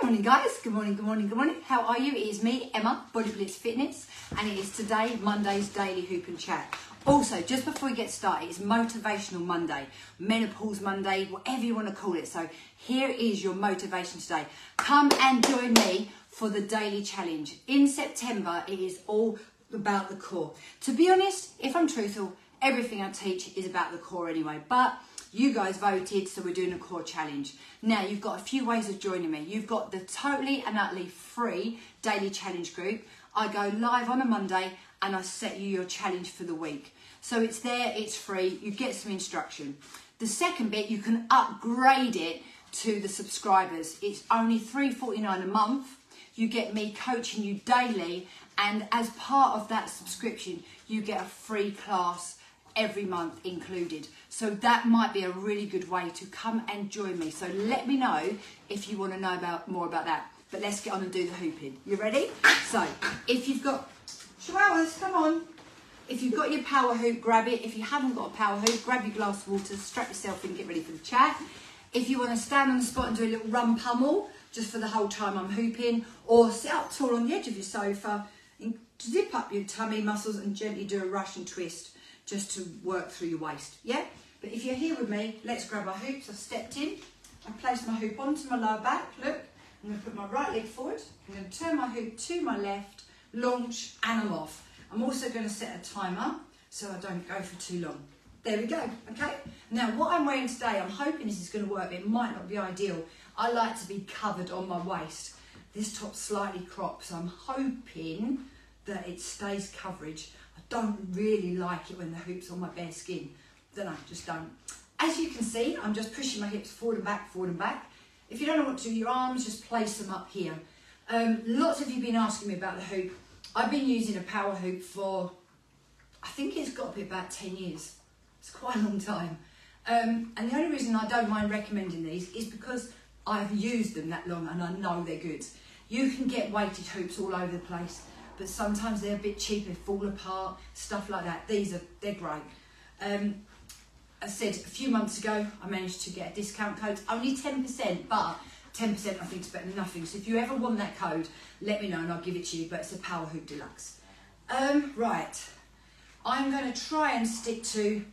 morning, guys. Good morning, good morning, good morning. How are you? It is me, Emma, Body Blitz Fitness, and it is today, Monday's Daily Hoop and Chat. Also, just before we get started, it's Motivational Monday, Menopause Monday, whatever you want to call it. So here is your motivation today. Come and join me for the daily challenge. In September, it is all about the core. To be honest, if I'm truthful, everything I teach is about the core anyway, but you guys voted, so we're doing a core challenge. Now, you've got a few ways of joining me. You've got the totally and utterly free daily challenge group. I go live on a Monday and I set you your challenge for the week. So it's there, it's free, you get some instruction. The second bit, you can upgrade it to the subscribers. It's only $3.49 a month. You get me coaching you daily, and as part of that subscription, you get a free class every month included. So that might be a really good way to come and join me. So let me know if you want to know more about that. But let's get on and do the hooping. You ready? So if you've got chihuahuas, come on. If you've got your power hoop, grab it. If you haven't got a power hoop, grab your glass of water, strap yourself in, get ready for the chat. If you want to stand on the spot and do a little run pummel, just for the whole time I'm hooping, or sit up tall on the edge of your sofa, and zip up your tummy muscles and gently do a Russian twist, just to work through your waist, yeah? But if you're here with me, let's grab our hoops. I've stepped in, I placed my hoop onto my lower back, look. I'm gonna put my right leg forward, I'm gonna turn my hoop to my left, launch, and I'm off. I'm also gonna set a timer so I don't go for too long. There we go, okay? Now, what I'm wearing today, I'm hoping this is gonna work, but it might not be ideal. I like to be covered on my waist. This top's slightly cropped, so I'm hoping that it stays coverage. I don't really like it when the hoop's on my bare skin. Don't know, just don't. As you can see, I'm just pushing my hips forward and back, forward and back. If you don't know what to do, your arms, just place them up here. Lots of you have been asking me about the hoop. I've been using a power hoop for, I think it's got to be about 10 years. It's quite a long time. And the only reason I don't mind recommending these is because I've used them that long and I know they're good. You can get weighted hoops all over the place, but sometimes they're a bit cheap, they fall apart, stuff like that. They're great. I said a few months ago, I managed to get a discount code, only 10%, but 10% I think is better than nothing. So if you ever want that code, let me know and I'll give it to you, but it's a Power Hoop Deluxe. Right, I'm going to try and stick to,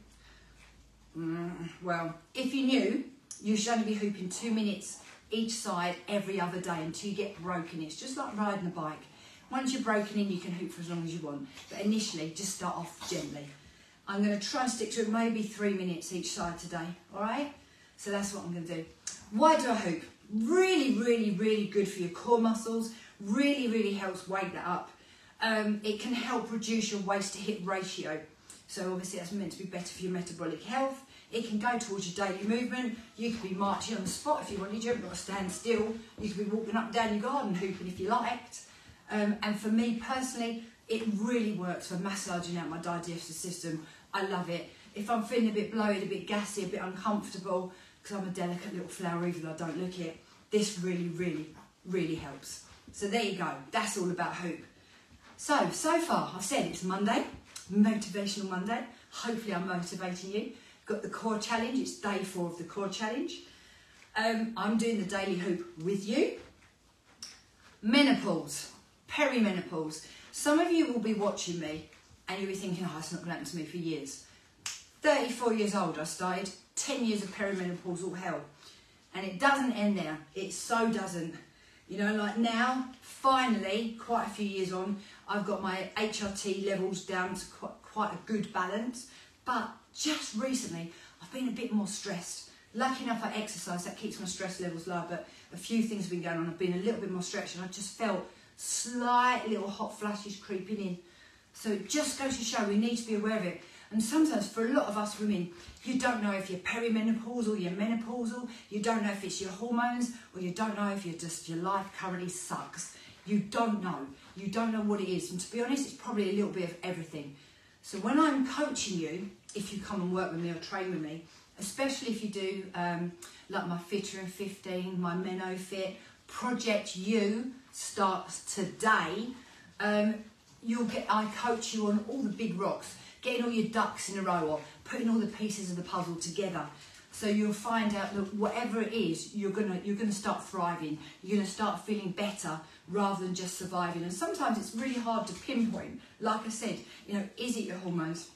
well, if you're new, you should only be hooping 2 minutes each side every other day until you get broken. It's just like riding a bike. Once you're broken in, you can hoop for as long as you want. But initially, just start off gently. I'm going to try and stick to it maybe 3 minutes each side today, all right? So that's what I'm going to do. Why do I hoop? Really, really, really good for your core muscles. Really, really helps weight that up. It can help reduce your waist to hip ratio. So obviously that's meant to be better for your metabolic health. It can go towards your daily movement. You could be marching on the spot if you wanted. You haven't got to stand still. You could be walking up and down your garden hooping if you liked. And for me personally, it really works for massaging out my digestive system. I love it. If I'm feeling a bit bloated, a bit gassy, a bit uncomfortable, because I'm a delicate little flower even though I don't look it, this really, really, really helps. So there you go. That's all about hoop. So far, I've said it's Monday, Motivational Monday. Hopefully I'm motivating you. Got the core challenge. It's day 4 of the core challenge. I'm doing the daily hoop with you. Menopause. Perimenopause. Some of you will be watching me and you'll be thinking, oh, it's not going to happen to me for years. 34 years old I started, 10 years of perimenopausal hell. And it doesn't end there. It so doesn't. You know, like now, finally, quite a few years on, I've got my HRT levels down to quite a good balance. But just recently, I've been a bit more stressed. Lucky enough I exercise, that keeps my stress levels low, but a few things have been going on. I've been a little bit more stretched and I just felt slight little hot flashes creeping in. So it just goes to show we need to be aware of it. And sometimes for a lot of us women, you don't know if you're perimenopausal, you're menopausal, you don't know if it's your hormones, or you don't know if your life currently sucks. You don't know. You don't know what it is. And to be honest, it's probably a little bit of everything. So when I'm coaching you, if you come and work with me or train with me, especially if you do like my Fitter in 15, my Meno Fit, Project You starts today. I coach you on all the big rocks, getting all your ducks in a row or putting all the pieces of the puzzle together. So you'll find out that whatever it is, you're gonna start thriving. You're gonna start feeling better rather than just surviving. And sometimes it's really hard to pinpoint. Like I said, is it your hormones?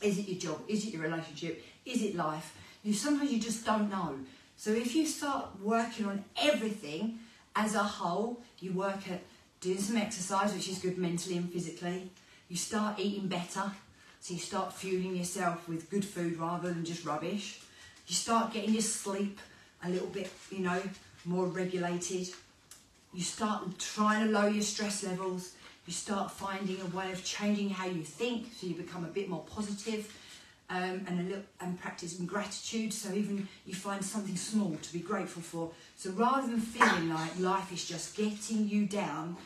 Is it your job? Is it your relationship? Is it life? Sometimes you just don't know. So if you start working on everything as a whole, you work at doing some exercise, which is good mentally and physically. You start eating better. So you start fueling yourself with good food rather than just rubbish. You start getting your sleep a little bit, more regulated. You start trying to lower your stress levels. You start finding a way of changing how you think, so you become a bit more positive, and practicing gratitude. So even you find something small to be grateful for. So rather than feeling like life is just getting you down,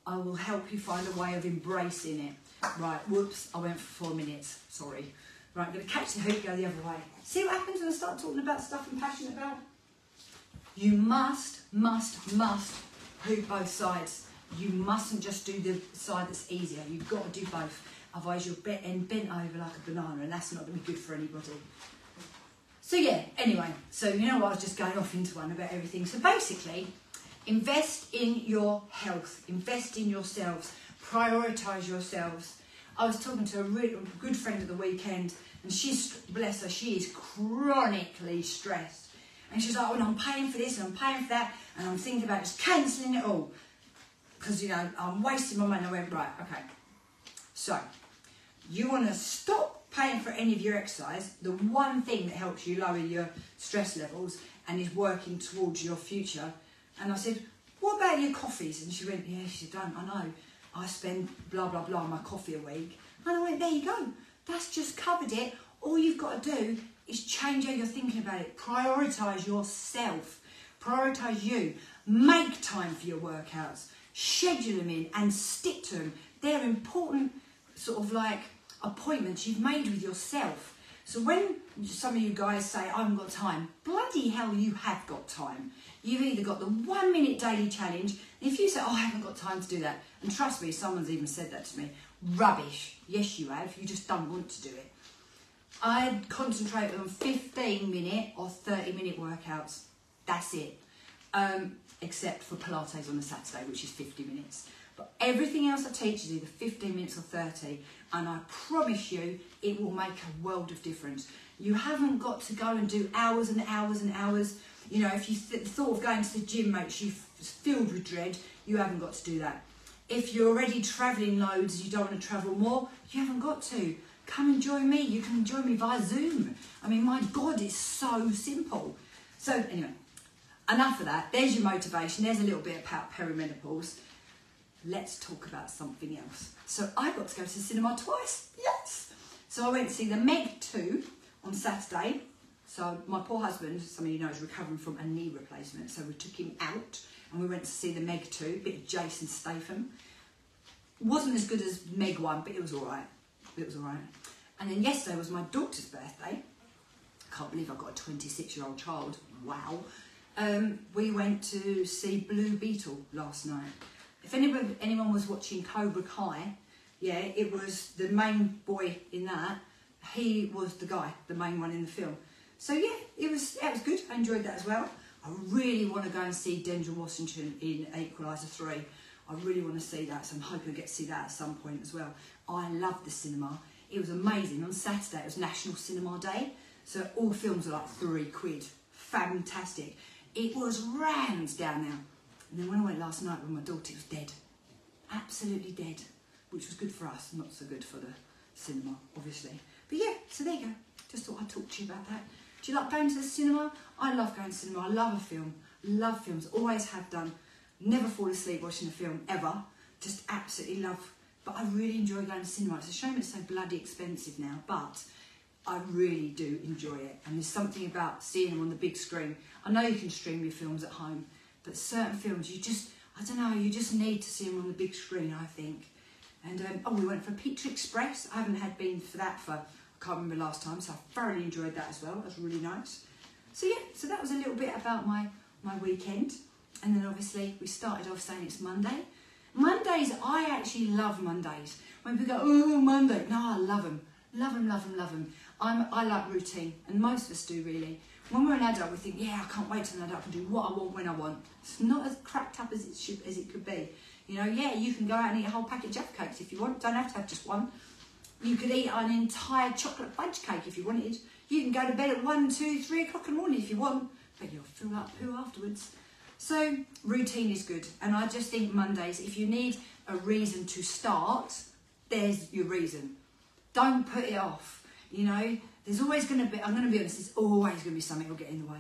I will help you find a way of embracing it. Right, whoops, I went for 4 minutes, sorry. Right, I'm going to catch the hoop, go the other way. See what happens when I start talking about stuff I'm passionate about? You must hoop both sides. You mustn't just do the side that's easier. You've got to do both. Otherwise you're bent over like a banana, and that's not going to be good for anybody. So yeah, anyway, so I was just going off into one about everything. So basically, invest in your health, invest in yourselves, prioritise yourselves. I was talking to a really good friend at the weekend, and she's, bless her, she is chronically stressed. And she's like, I'm paying for this and I'm paying for that, and I'm thinking about just cancelling it all because, I'm wasting my money. I went, right, okay. So, you want to stop paying for any of your exercise, the one thing that helps you lower your stress levels and is working towards your future. And I said, what about your coffees? And she went, yeah, she said, I know. I spend blah, blah, blah on my coffee a week. And I went, there you go. That's just covered it. All you've got to do is change how you're thinking about it. Prioritise yourself. Prioritise you. Make time for your workouts. Schedule them in and stick to them. They're important sort of like appointments you've made with yourself. So when some of you guys say, I haven't got time, bloody hell, you have got time. You've either got the 1 minute daily challenge, and if you say, I haven't got time to do that, and trust me, someone's even said that to me, rubbish. Yes, you have. You just don't want to do it. I concentrate on 15-minute or 30-minute workouts. That's it. Except for Pilates on a Saturday, which is 50 minutes. But everything else I teach is either 15 minutes or 30, and I promise you it will make a world of difference. You haven't got to go and do hours and hours and hours. If you thought of going to the gym makes you filled with dread, you haven't got to do that. If you're already travelling loads and you don't want to travel more, you haven't got to. Come and join me. You can join me via Zoom. I mean, my God, it's so simple. So anyway, enough of that. There's your motivation. There's a little bit about perimenopause. Let's talk about something else. So I got to go to the cinema twice. Yes. So I went to see the Meg 2 on Saturday. So my poor husband, some of you know, is recovering from a knee replacement. So we took him out and we went to see the Meg 2, a bit of Jason Statham. Wasn't as good as Meg 1, but it was all right. It was all right. And then yesterday was my daughter's birthday. I can't believe I've got a 26-year-old child. Wow. We went to see Blue Beetle last night. If anyone was watching Cobra Kai, yeah, it was the main boy in that. He was the guy, the main one in the film. So yeah, it was good. I enjoyed that as well. I really want to go and see Denzel Washington in Equalizer 3. I really want to see that, so I'm hoping I get to see that at some point as well. I love the cinema. It was amazing. On Saturday, it was National Cinema Day, so all films are like £3. Fantastic. It was rammed down there. And then when I went last night with my daughter, it was dead. Absolutely dead. Which was good for us, not so good for the cinema, obviously. But yeah, so there you go. Just thought I'd talk to you about that. Do you like going to the cinema? I love going to the cinema. I love a film. Love films. Always have done. Never fall asleep watching a film, ever. Just absolutely love. But I really enjoy going to cinema. It's a shame it's so bloody expensive now, but I really do enjoy it. And there's something about seeing them on the big screen. I know you can stream your films at home, but certain films, I don't know, you just need to see them on the big screen, I think. And, we went for Pizza Express. I haven't been for that for, I can't remember last time, so I thoroughly enjoyed that as well. That was really nice. So yeah, so that was a little bit about my weekend. And then obviously we started off saying it's Monday. Mondays, I actually love Mondays. When people go, oh, Monday. No, I love them. Love them, love them, love them. I like routine, and most of us do really. When we're an adult, we think, yeah, I can't wait till an adult, I can do what I want when I want. It's not as cracked up as it could be. You know, yeah, you can go out and eat a whole packet of Jaffa cakes if you want. Don't have to have just one. You could eat an entire chocolate fudge cake if you wanted. You can go to bed at 1, 2, 3 o'clock in the morning if you want, but you'll feel like poo afterwards. So routine is good, and I just think Mondays, if you need a reason to start, there's your reason. Don't put it off. You know, there's always going to be, I'm going to be honest, there's always going to be something that'll get in the way.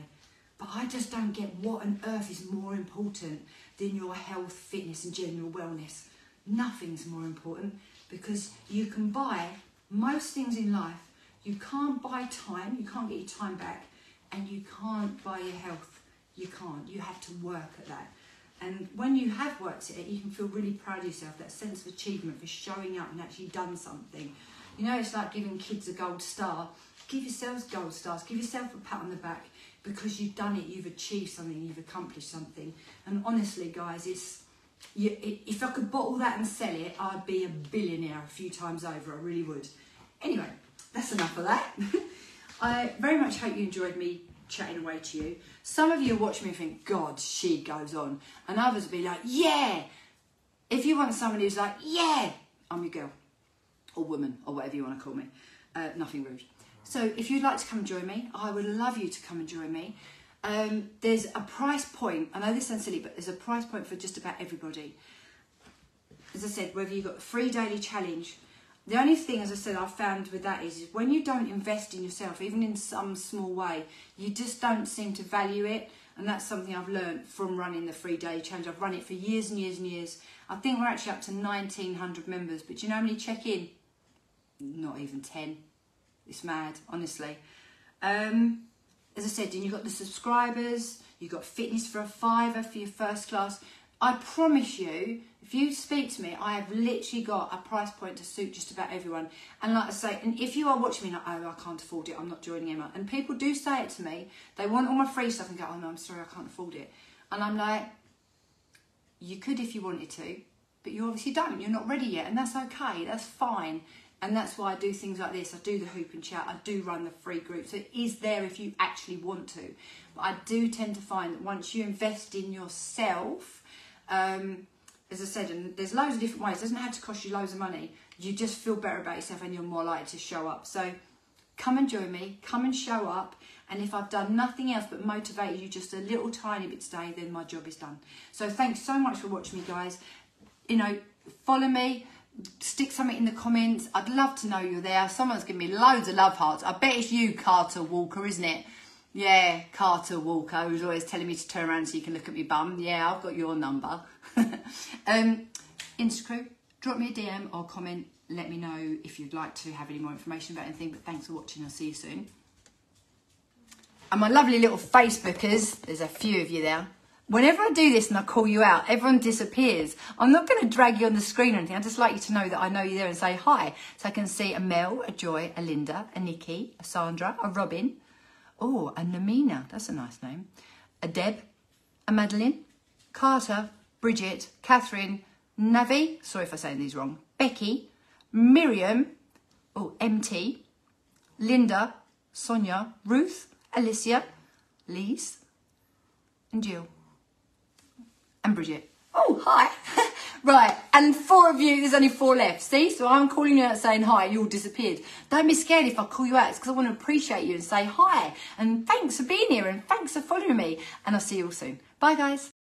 But I just don't get what on earth is more important than your health, fitness and general wellness. Nothing's more important, because you can buy most things in life. You can't buy time, you can't get your time back, and you can't buy your health. You can't. You have to work at that. And when you have worked at it, you can feel really proud of yourself, that sense of achievement for showing up and actually done something. You know, it's like giving kids a gold star. Give yourselves gold stars. Give yourself a pat on the back, because you've done it, you've achieved something, you've accomplished something. And honestly, guys, if I could bottle that and sell it, I'd be a billionaire a few times over. I really would. Anyway, that's enough of that. I very much hope you enjoyed me chatting away to you. Some of you watch me and think, God, she goes on. And others will be like, yeah. If you want somebody who's like, yeah, I'm your girl. Or woman, or whatever you want to call me. Nothing rude. So if you'd like to come and join me, I would love you to come and join me. There's a price point. I know this sounds silly, but there's a price point for just about everybody. As I said, whether you've got a free daily challenge, the only thing, as I said, I've found with that is when you don't invest in yourself, even in some small way, you just don't seem to value it. And that's something I've learned from running the free daily challenge. I've run it for years and years and years. I think we're actually up to 1,900 members. But do you know how many check in? Not even 10. It's mad, honestly. As I said, then you've got the subscribers. You've got fitness for a £5 for your first class. I promise you, if you speak to me, I have literally got a price point to suit just about everyone. And like I say, and if you are watching me like, oh, I can't afford it, I'm not joining Emma. And people do say it to me. They want all my free stuff and go, oh no, I'm sorry, I can't afford it. And I'm like, you could if you wanted to, but you obviously don't. You're not ready yet, and that's okay. That's fine. And that's why I do things like this. I do the hoop and chat. I do run the free group. So it is there if you actually want to. But I do tend to find that once you invest in yourself, as I said, and there's loads of different ways. It doesn't have to cost you loads of money. You just feel better about yourself and you're more likely to show up. So come and join me. Come and show up. And if I've done nothing else but motivated you just a little tiny bit today, then my job is done. So thanks so much for watching me, guys. You know, follow me. Stick something in the comments. I'd love to know you're there. Someone's giving me loads of love hearts. I bet it's you, Carter Walker, isn't it? Yeah, Carter Walker, who's always telling me to turn around so you can look at me bum. Yeah, I've got your number. Instacrew, drop me a DM or comment. Let me know if you'd like to have any more information about anything. But thanks for watching. I'll see you soon. And my lovely little Facebookers, there's a few of you there. Whenever I do this and I call you out, everyone disappears. I'm not going to drag you on the screen or anything. I'd just like you to know that I know you're there and say hi. So I can see a Mel, a Joy, a Linda, a Nikki, a Sandra, a Robin. Oh, a Namina. That's a nice name. A Deb, a Madeline, Carter, Bridget, Catherine, Navi. Sorry if I'm saying these wrong. Becky, Miriam, oh, MT, Linda, Sonia, Ruth, Alicia, Lise, and Jill. And Bridget. Oh, hi. Right, and 4 of you, there's only 4 left. See, so I'm calling you out saying hi, you all disappeared. Don't be scared if I call you out. It's because I want to appreciate you and say hi. And thanks for being here and thanks for following me. And I'll see you all soon. Bye, guys.